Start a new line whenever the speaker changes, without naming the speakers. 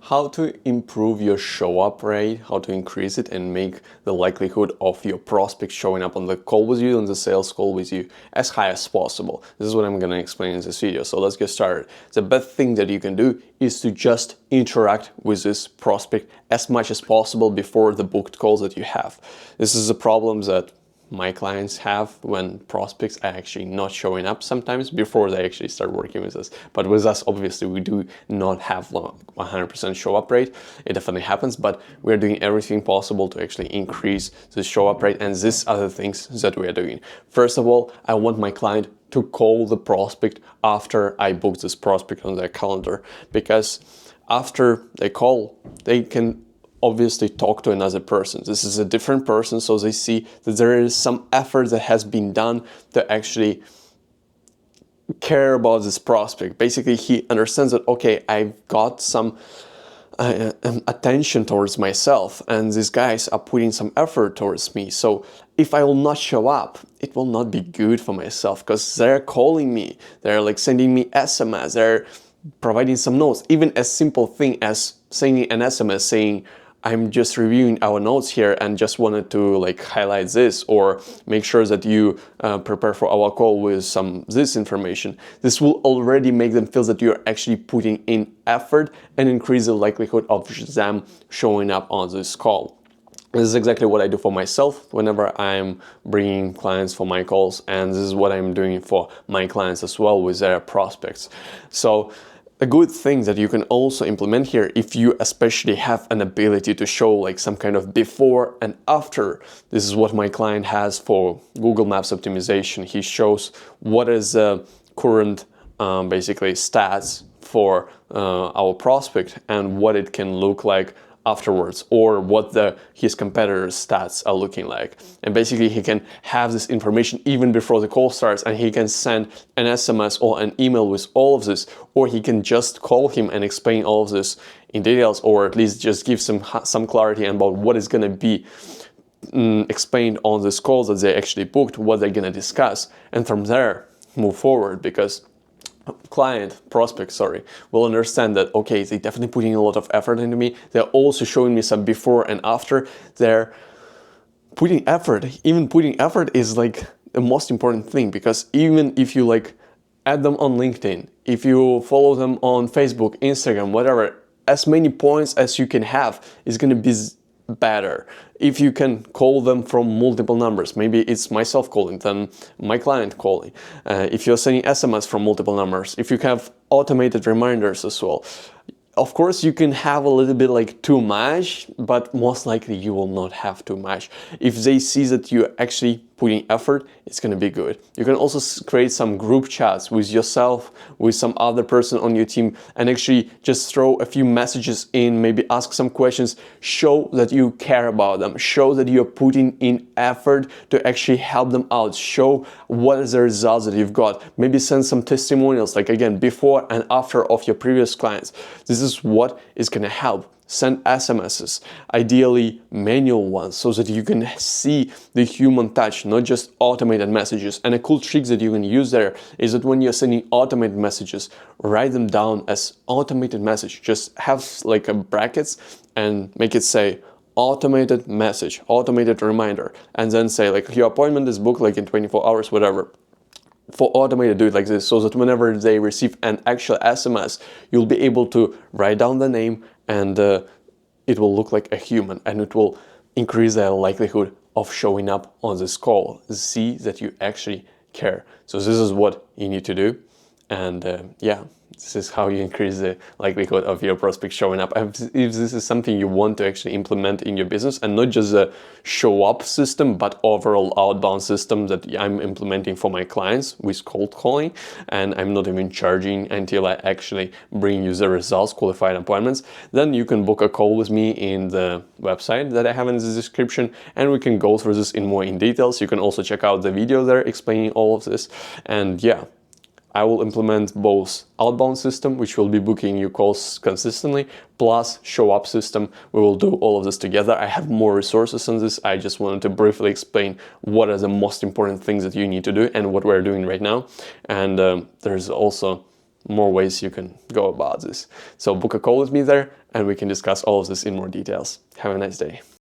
how to improve your show up rate, how to increase it and make the likelihood of your prospect showing up on the call with you, on the sales call with you, as high as possible. This is what I'm going to explain in this video. So let's get started. The best thing that you can do is to just interact with this prospect as much as possible before the booked calls that you have. This is a problem that my clients have when prospects are actually not showing up sometimes before they actually start working with us. But with us, obviously, we do not have 100% show up rate. It definitely happens, but we're doing everything possible to actually increase the show up rate, and these are the things that we are doing. First of all, I want my client to call the prospect after I book this prospect on their calendar, because after they call, they can obviously talk to another person. This is a different person, so they see that there is some effort that has been done to actually care about this prospect. Basically, he understands that, okay, I've got some attention towards myself, and these guys are putting some effort towards me. So if I will not show up, it will not be good for myself, because they're calling me, they're like sending me SMS, they're providing some notes. Even a simple thing as sending an SMS saying, I'm just reviewing our notes here and just wanted to like highlight this, or make sure that you prepare for our call with some this information. This will already make them feel that you're actually putting in effort and increase the likelihood of them showing up on this call. This is exactly what I do for myself whenever I'm bringing clients for my calls, and this is what I'm doing for my clients as well with their prospects. So a good thing that you can also implement here, if you especially have an ability to show like some kind of before and after. This is what my client has for Google Maps optimization. He shows what is the current basically stats for our prospect and what it can look like afterwards, or what his competitors' stats are looking like. And basically he can have this information even before the call starts, and he can send an SMS or an email with all of this, or he can just call him and explain all of this in details, or at least just give some clarity about what is going to be explained on this call that they actually booked, what they're going to discuss, and from there move forward, because prospect will understand that, okay, they're definitely putting a lot of effort into me. They're also showing me some before and after. They're putting effort. Even putting effort is like the most important thing, because even if you like add them on LinkedIn, if you follow them on Facebook, Instagram, whatever, as many points as you can have is going to be better. If you can call them from multiple numbers, maybe it's myself calling, then my client calling. If you're sending SMS from multiple numbers, if you have automated reminders as well. Of course, you can have a little bit like too much, but most likely you will not have too much. If they see that you're actually putting effort, it's going to be good. You can also create some group chats with yourself, with some other person on your team, and actually just throw a few messages in, maybe ask some questions, show that you care about them, show that you're putting in effort to actually help them out, show what is the results that you've got. Maybe send some testimonials, like again, before and after of your previous clients. This is what is going to help. Send SMSs, ideally manual ones, so that you can see the human touch, not just automated messages. And a cool trick that you can use there is that when you're sending automated messages, write them down as automated message. Just have like a brackets and make it say automated message, automated reminder, and then say like your appointment is booked like in 24 hours, whatever. For automated, do it like this, so that whenever they receive an actual SMS, you'll be able to write down the name, and it will look like a human, and it will increase their likelihood of showing up on this call. See that you actually care. So this is what you need to do, and yeah, this is how you increase the likelihood of your prospect showing up. If this is something you want to actually implement in your business, and not just a show up system, but overall outbound system that I'm implementing for my clients with cold calling, and I'm not even charging until I actually bring you the results, qualified appointments, then you can book a call with me in the website that I have in the description, and we can go through this in more details. You can also check out the video there explaining all of this, and yeah, I will implement both outbound system, which will be booking you calls consistently, plus show up system. We will do all of this together. I have more resources on this. I just wanted to briefly explain what are the most important things that you need to do and what we're doing right now. And there's also more ways you can go about this. So book a call with me there and we can discuss all of this in more details. Have a nice day.